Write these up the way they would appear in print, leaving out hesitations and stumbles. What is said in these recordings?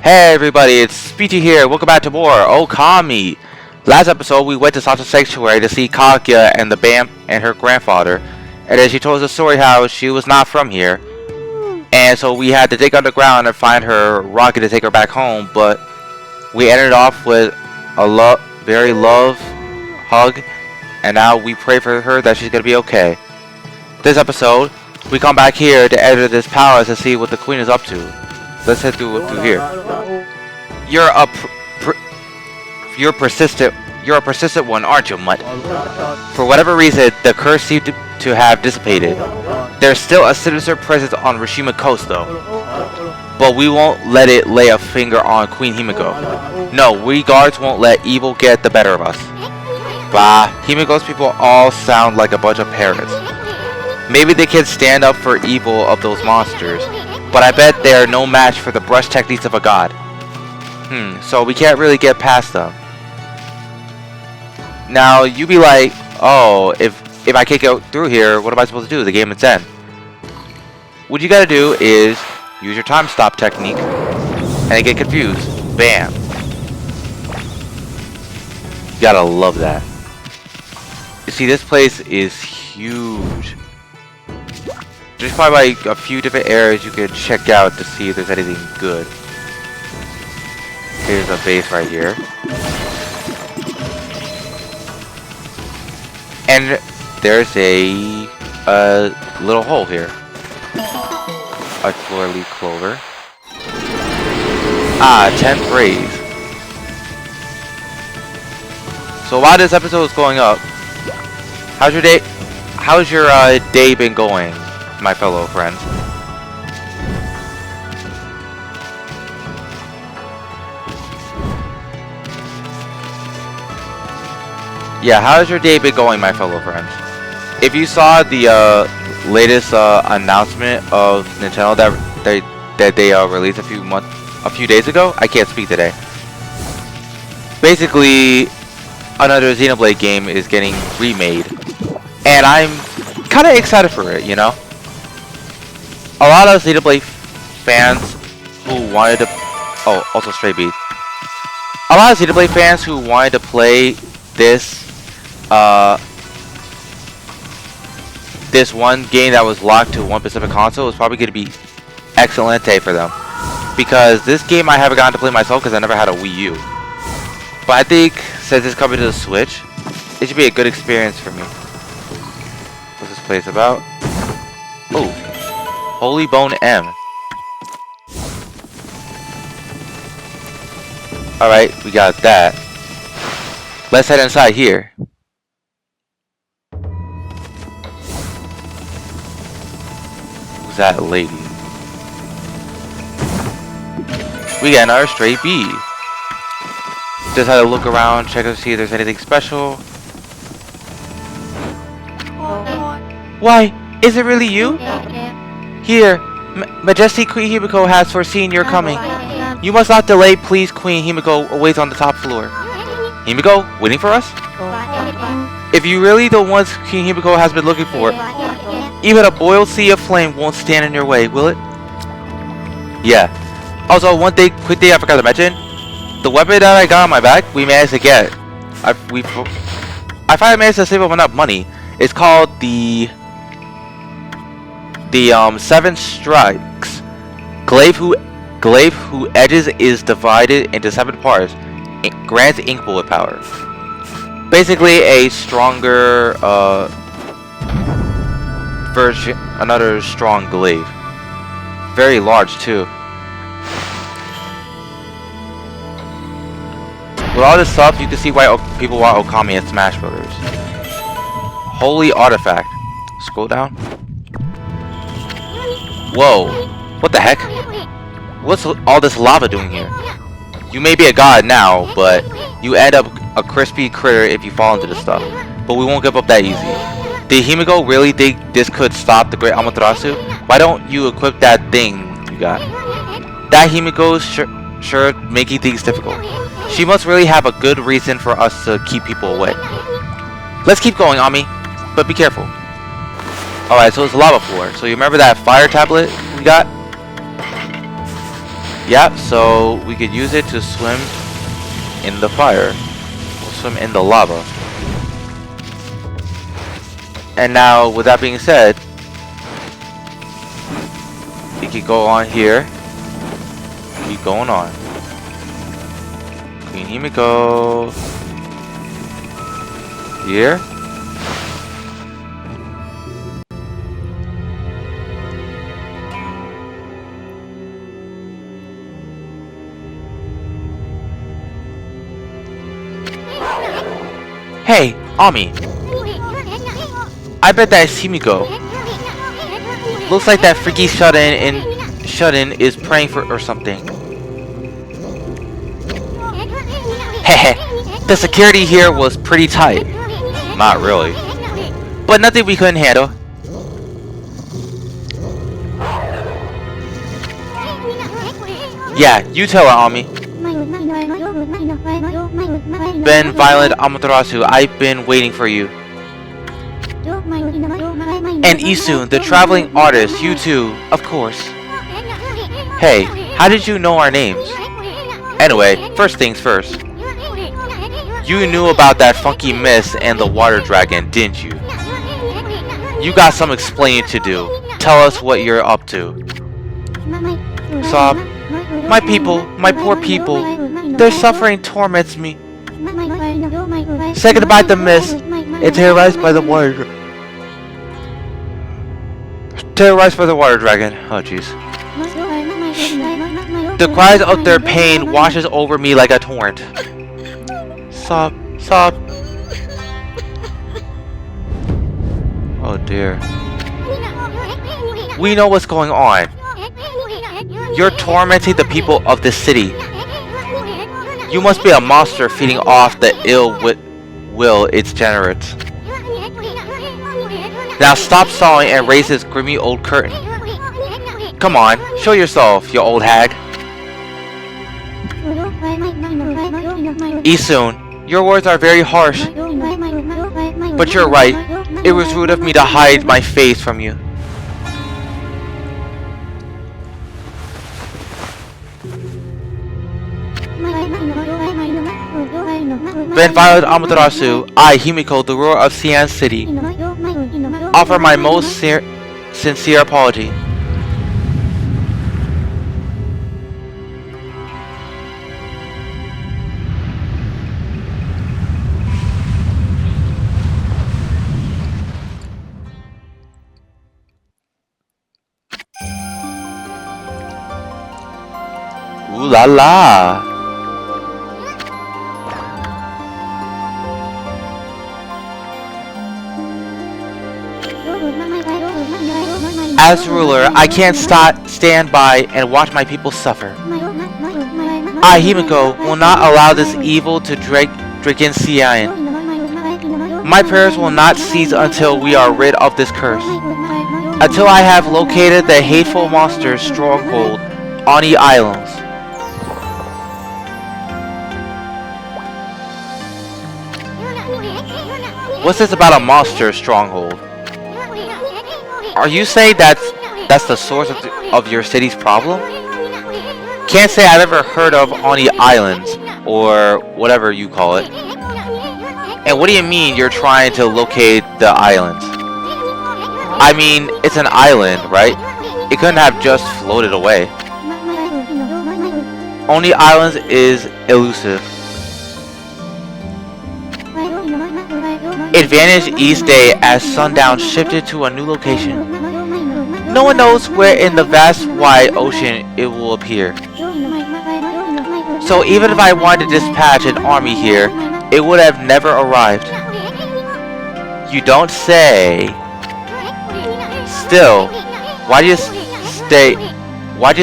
Hey everybody, it's Speechy here. Welcome back to more Okami. Last episode, we went to Sasha Sanctuary to see Kaguya and the Bam and her grandfather, and then she told us a story how she was not from here, and so we had to dig underground and find her rocket to take her back home. But we ended off with a very love hug, and now we pray for her that she's gonna be okay. This episode, we come back here to enter this palace to see what the queen is up to. Let's head through here. You're a persistent one, aren't you, Mutt? For whatever reason, the curse seemed to have dissipated. There's still a sinister presence on Rishima Coast, though. But we won't let it lay a finger on Queen Himiko. No, we guards won't let evil get the better of us. Bah, Himiko's people all sound like a bunch of parrots. Maybe they can stand up for evil of those monsters, but I bet they're no match for the brush techniques of a god. So we can't really get past them. Now, you be like, oh, if I can't go through here, what am I supposed to do? The game is end. What you gotta do is use your time stop technique and get confused. Bam. You gotta love that. You see, this place is huge. There's probably like a few different areas you could check out to see if there's anything good. Here's a base right here. And there's a little hole here. A floor-leaf clover. 10 praise. So while this episode is going up, how's your day been going, my fellow friends? Yeah, how's your day been going, my fellow friends? If you saw the latest announcement of Nintendo that they released a few days ago, I can't speak today. Basically, another Xenoblade game is getting remade, and I'm kind of excited for it. You know, a lot of Xenoblade fans who wanted to, also Stray Beat. A lot of Xenoblade fans who wanted to play this one game that was locked to one specific console is probably going to be excelente for them, because this game I haven't gotten to play myself because I never had a Wii U. But I think since it's coming to the Switch, it should be a good experience for me. What's this place about? Oh, Holy Bone M. Alright, we got that. Let's head inside here. Who's that lady? We got another stray bee. Just had to look around, check to see if there's anything special. Why? Is it really you? Here, Majesty Queen Himiko has foreseen your coming. You must not delay, please. Queen Himiko awaits on the top floor. Himiko, waiting for us? If you really the ones Queen Himiko has been looking for, even a boiled sea of flame won't stand in your way, will it? Yeah. Also, quick thing I forgot to mention. The weapon that I got on my back, we managed to get. I finally managed to save up enough money. It's called the 7 Strikes. Glaive who edges is divided into 7 parts. It grants ink bullet power. Basically a stronger version, another strong glaive. Very large too. With all this stuff, you can see why people want Okami and Smash Brothers. Holy artifact. Scroll down. Whoa. What the heck? What's all this lava doing here? You may be a god now, but you end up a crispy critter if you fall into this stuff. But we won't give up that easy. Did Himiko really think this could stop the great Amaterasu? Why don't you equip that thing you got? That Himiko's sure making things difficult. She must really have a good reason for us to keep people away. Let's keep going, Ami, but be careful. Alright, so it's lava floor. So you remember that fire tablet we got? Yeah, so we could use it to swim in the fire. We'll swim in the lava. And now, with that being said, we could go on here. Keep going on. Queen Himiko. Here. Hey, Ami. I bet that's Himiko. Looks like that freaky shut-in is praying for or something. Heh. The security here was pretty tight. Not really. But nothing we couldn't handle. Yeah, you tell her, Ami. Ben Violet Amaterasu, I've been waiting for you. And Isun, the traveling artist, you too, of course. Hey, how did you know our names? Anyway, first things first. You knew about that funky mist and the water dragon, didn't you? You got some explaining to do. Tell us what you're up to. Sob. My people, my poor people, their suffering torments me. Say goodbye to the mist and terrorized by the water. Terrorized by the water dragon. Oh jeez. The cries of their pain washes over me like a torrent. Sob, sob. Oh dear. We know what's going on. You're tormenting the people of this city. You must be a monster feeding off the ill will it's generates. Now stop sawing and raise this grimy old curtain. Come on, show yourself, you old hag. Isun, your words are very harsh. But you're right. It was rude of me to hide my face from you. Ben Violet Amaterasu, I, Himiko, the ruler of Xi'an City, offer my most sincere apology. Ooh la la! As ruler, I can't stand by and watch my people suffer. I, Himiko, will not allow this evil to drink in Xi'an. My prayers will not cease until we are rid of this curse. Until I have located the hateful monster's stronghold on the islands. What's this about a monster stronghold? Are you saying that's the source of your city's problem? Can't say I've ever heard of Oni Islands, or whatever you call it. And what do you mean you're trying to locate the islands? I mean, it's an island, right? It couldn't have just floated away. Oni Islands is elusive. It vanished each day as sundown shifted to a new location. No one knows where in the vast wide ocean it will appear. So even if I wanted to dispatch an army here, it would have never arrived. You don't say. Still, why just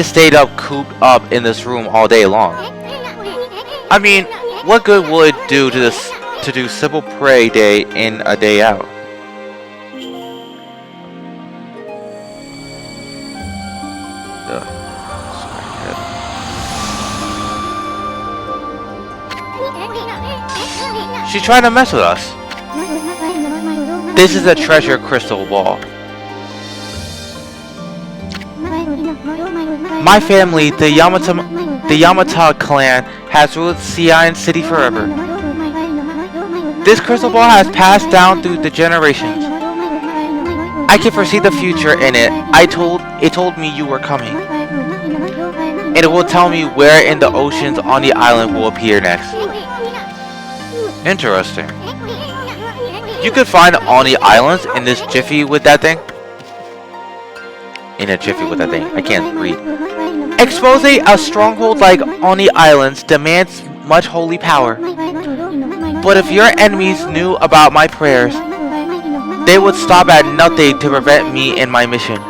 stayed up cooped up in this room all day long? I mean, what good would it do to do simple pray day in a day out? She's trying to mess with us. This is a treasure crystal ball. My family, the Yamata clan, has ruled Xi'an City forever. This crystal ball has passed down through the generations. I can foresee the future in it. It told me you were coming. And it will tell me where in the oceans on the island will appear next. Interesting. You could find Oni Islands in this jiffy with that thing. In a jiffy with that thing. I can't read. Exposing a stronghold like Oni Islands demands much holy power. But if your enemies knew about my prayers, they would stop at nothing to prevent me in my mission.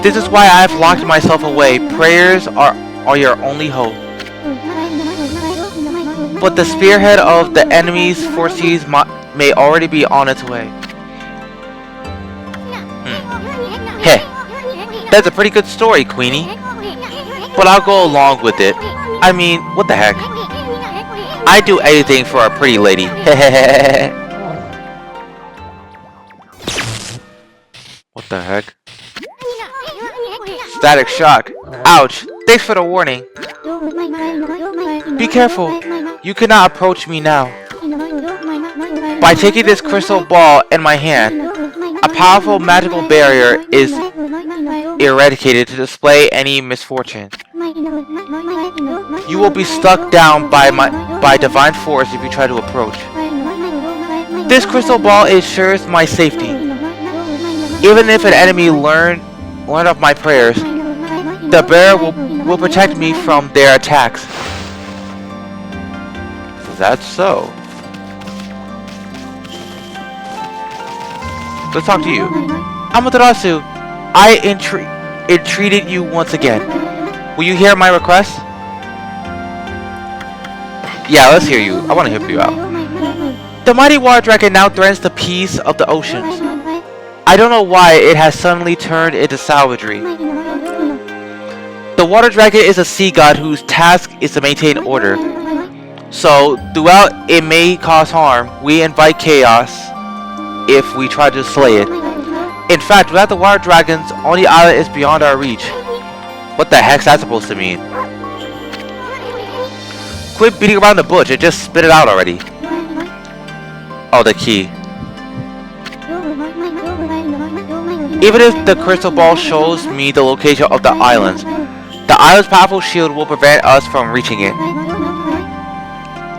This is why I have locked myself away. Prayers are your only hope. But the spearhead of the enemy's forces may already be on its way. Heh, that's a pretty good story, Queenie. But I'll go along with it. I mean, what the heck? I'd do anything for a pretty lady. What the heck? Static shock. Ouch. Thanks for the warning. Be careful. You cannot approach me now. By taking this crystal ball in my hand, a powerful magical barrier is eradicated to display any misfortune. You will be struck down by divine force if you try to approach. This crystal ball ensures my safety. Even if an enemy learn of my prayers, the barrier will protect me from their attacks. That's so. Let's talk to you. Amaterasu, I entreated you once again. Will you hear my request? Yeah, let's hear you. I want to help you out. The mighty water dragon now threatens the peace of the oceans. I don't know why it has suddenly turned into savagery. The water dragon is a sea god whose task is to maintain order. So, throughout it may cause harm, we invite chaos if we try to slay it. In fact, without the water dragons, only island is beyond our reach. What the heck's that supposed to mean? Quit beating around the bush and just spit it out already. Oh, the key. Even if the crystal ball shows me the location of the island's powerful shield will prevent us from reaching it.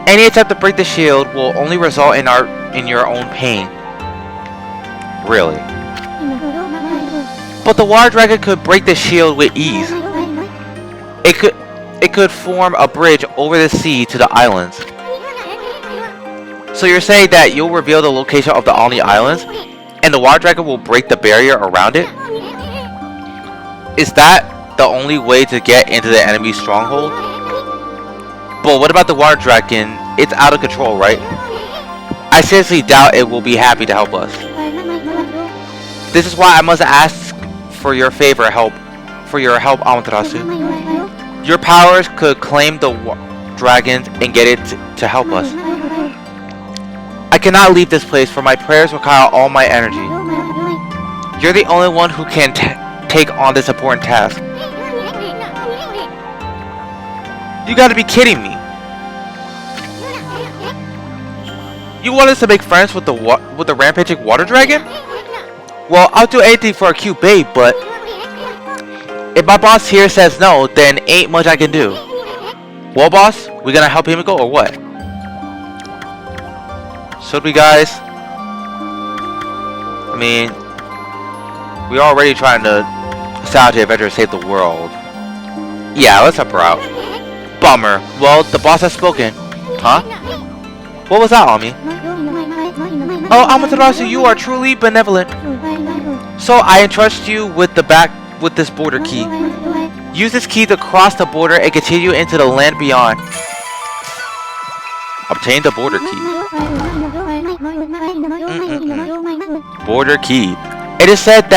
Any attempt to break the shield will only result in your own pain. Really? But the water dragon could break the shield with ease. It could form a bridge over the sea to the islands. So you're saying that you'll reveal the location of the Oni Islands, and the water dragon will break the barrier around it? Is that the only way to get into the enemy's stronghold? But what about the water dragon? It's out of control, right? I seriously doubt it will be happy to help us. This is why I must ask for your help, Amaterasu. Your powers could claim the dragons and get it to help us. I cannot leave this place, for my prayers require all my energy. You're the only one who can take on this important task. You gotta be kidding me. You want us to make friends with the rampaging water dragon? Well, I'll do anything for a cute babe, but if my boss here says no, then ain't much I can do. Well, boss, we gonna help Himiko or what? Should we, guys? I mean, we're already trying to salvage the adventure and save the world. Yeah, let's help her out. Bummer. Well, the boss has spoken. Huh? What was that, Ami? Oh, Amaterasu, you are truly benevolent. So I entrust you with this border key. Use this key to cross the border and continue into the land beyond. Obtain the border key. Border key. It is said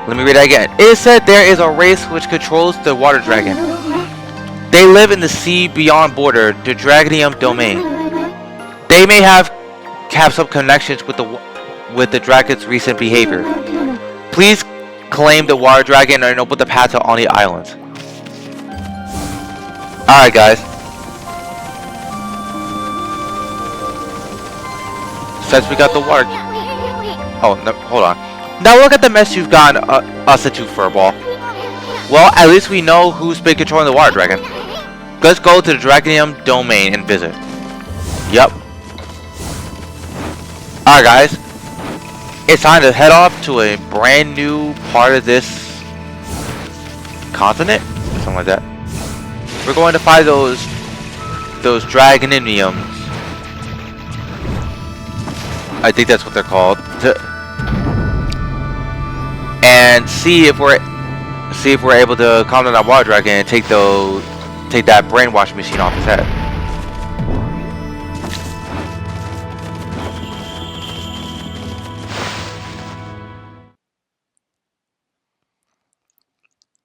let me read that again. It is said there is a race which controls the water dragon. They live in the sea beyond border, the Dragonium domain. They may have some connections with the dragon's recent behavior. Please claim the water dragon and open the path to Oni Island. Alright, guys. Since we got the water... Oh, no, hold on. Now look at the mess you've gotten us into, Furball. Well, at least we know who's been controlling the water dragon. Let's go to the Dragonium domain and visit. Yep. Alright, guys. It's time to head off to a brand new part of this continent? Something like that. We're going to find those Dragoniums. I think that's what they're called. And see if we're able to calm down that water dragon and take that brainwash machine off his head.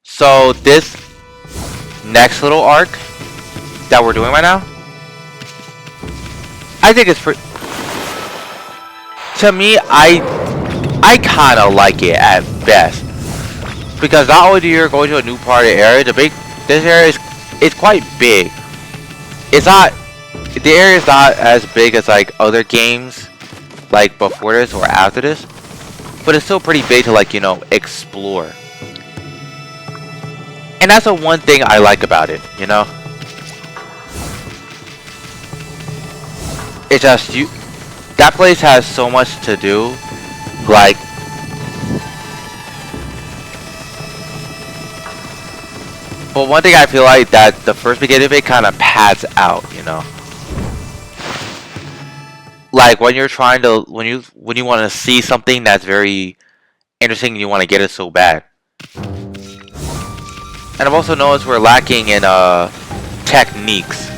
So this next little arc that we're doing right now, I think it's pretty. To me, I kind of like it at best, because not only do you going to a new part of the area, this area is quite big. The area is not as big as like other games, like before this or after this, but it's still pretty big to, like, you know, explore. And that's the one thing I like about it, you know. It's just that place has so much to do, like. But one thing I feel like that the first beginning of it kind of pads out, you know. Like when you're trying to, when you want to see something that's very interesting and you want to get it so bad. And I've also noticed we're lacking in techniques.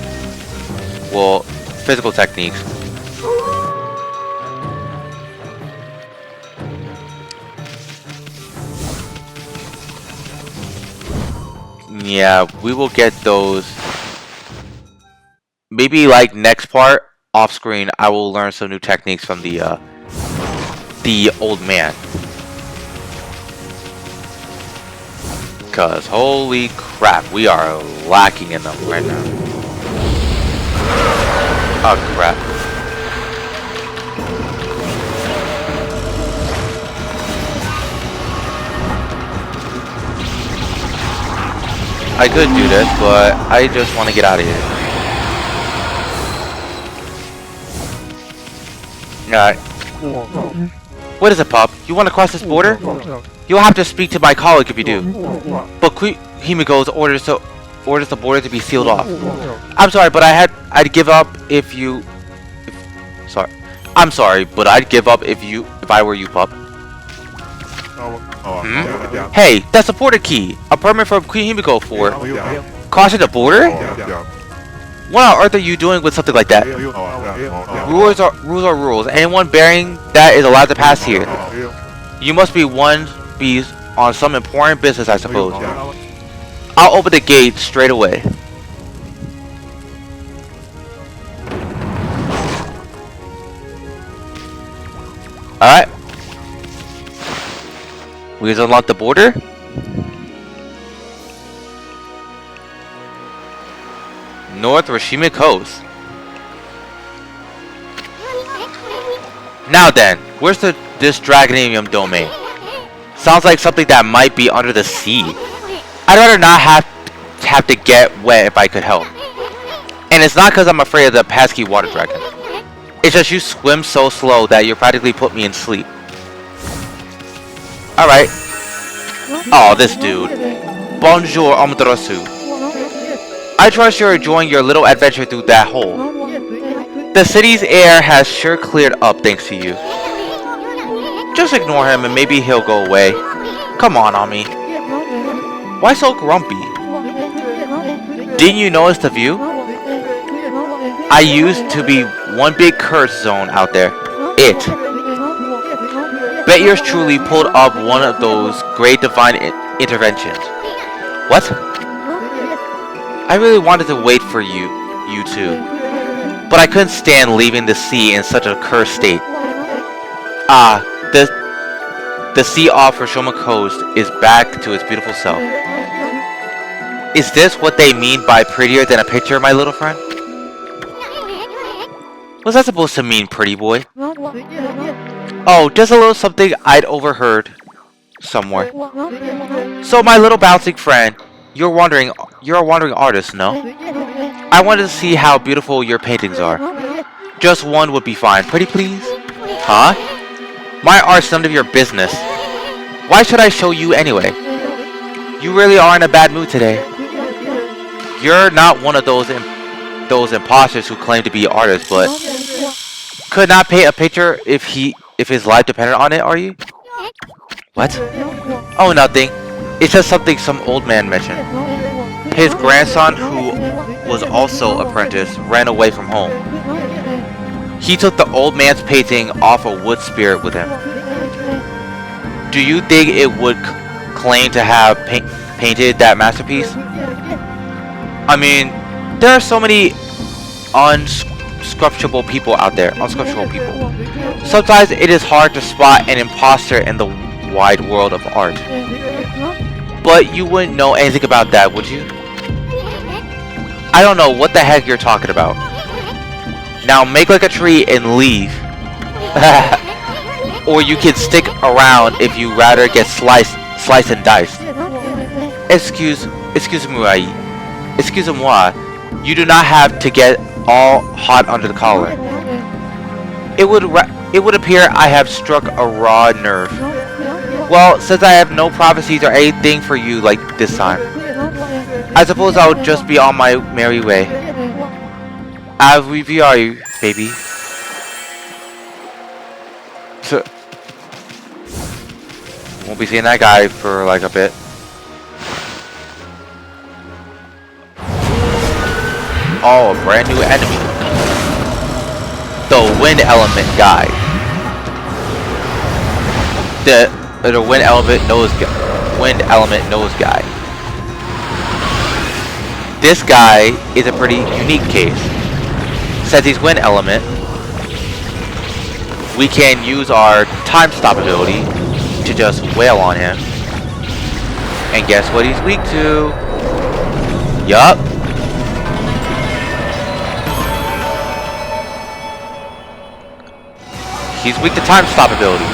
Well, physical techniques. Yeah, we will get those. Maybe like next part off screen, I will learn some new techniques from the old man. Cause holy crap, we are lacking in them right now. Oh crap. I could do this, but I just want to get out of here. Alright. What is it, pup? You want to cross this border? You'll have to speak to my colleague if you do. But Queen Himiko's orders the border to be sealed off. I'm sorry, but I'd give up if you. Sorry. I'm sorry, but I'd give up if I were you, pup. Hey, that's a border key. A permit from Queen Himiko for crossing the border? What on earth are you doing with something like that? Rules are rules. Anyone bearing that is allowed to pass here. You must be on some important business, I suppose. I'll open the gate straight away. Alright. We just unlock the border. North Rashima Coast. Now then, where's this Dragonium domain? Sounds like something that might be under the sea. I'd rather not have to get wet if I could help. And it's not because I'm afraid of the pesky water dragon. It's just you swim so slow that you practically put me in sleep. Alright. Oh, this dude. Bonjour, Amaterasu. I trust you're enjoying your little adventure through that hole. The city's air has sure cleared up thanks to you. Just ignore him and maybe he'll go away. Come on, Ami. Why so grumpy? Didn't you notice the view? I used to be one big curse zone out there. Bet yours truly pulled up one of those great divine interventions. What? I really wanted to wait for you two. But I couldn't stand leaving the sea in such a cursed state. Ah, the The sea off Rashoma Coast is back to its beautiful self. Is this what they mean by prettier than a picture, my little friend? What's that supposed to mean, pretty boy? Oh, just a little something I'd overheard somewhere. So, my little bouncing friend, you're a wandering artist, no? I wanted to see how beautiful your paintings are. Just one would be fine. Pretty please? Huh? My art's none of your business. Why should I show you anyway? You really are in a bad mood today. You're not one of those imposters who claim to be artists, but could not paint a picture if his life depended on it, are you? What? Oh, nothing. It's just something some old man mentioned. His grandson, who was also apprentice, ran away from home. He took the old man's painting off a wood spirit with him. Do you think it would claim to have painted that masterpiece? I mean, there are so many unscruptible people out there. Unscruptible people. Sometimes it is hard to spot an imposter in the wide world of art. But you wouldn't know anything about that, would you? I don't know what the heck you're talking about. Now make like a tree and leave. Or you can stick around if you rather get sliced and diced. Excuse-moi. You do not have to get all hot under the collar. It would appear I have struck a raw nerve. Well, since I have no prophecies or anything for you like this time, I suppose I'll just be on my merry way. Au revoir, baby. So, won't be seeing that guy for like a bit. Oh, a brand new enemy. The wind element guy. The wind element nose guy. This guy is a pretty unique case. Since he's wind element, we can use our time stop ability to just wail on him. And guess what he's weak to? Yup. He's weak to time stop ability.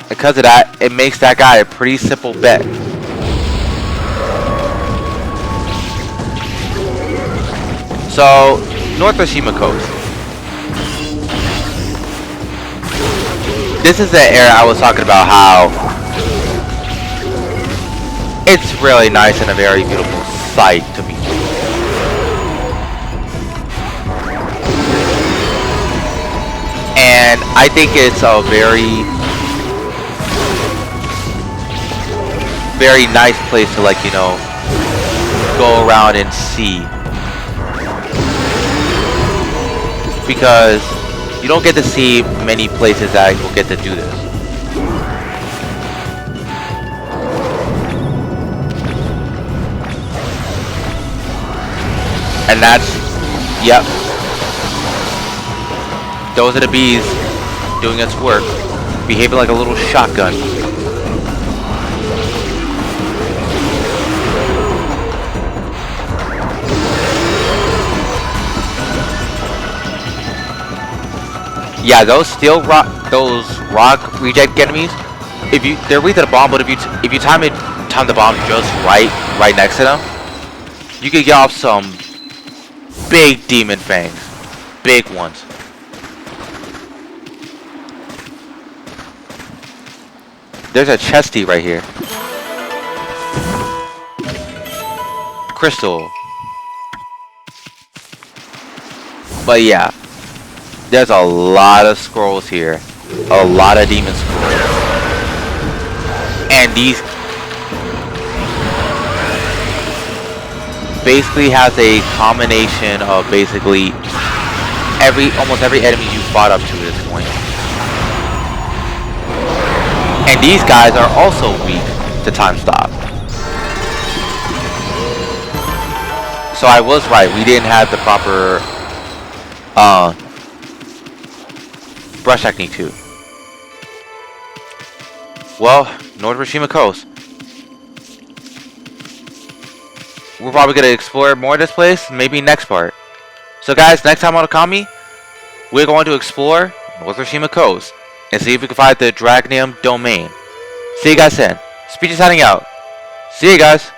Because of that, it makes that guy a pretty simple bet. So, North Rashoma Coast. This is the area I was talking about, how it's really nice and a very beautiful sight to me. And I think it's a very nice place to, like, you know, go around and see. Because you don't get to see many places that will get to do this. And that's, yep. Those are the bees doing its work, behaving like a little shotgun. Yeah, those rock reject enemies, they're weak to the bomb, but if you time the bomb just right next to them, you could get off some big demon fangs, big ones. There's a chesty right here. Crystal. But yeah. There's a lot of scrolls here. A lot of demon scrolls. And these basically has a combination of basically almost every enemy you fought up to this point. And these guys are also weak to time stop. So I was right, we didn't have the proper brush technique too. Well, North Rishima Coast. We're probably gonna explore more of this place, maybe next part. So guys, next time on Okami, we're going to explore North Rishima Coast and see if we can find the Dragnium domain. See you guys then. Speech is signing out. See you guys.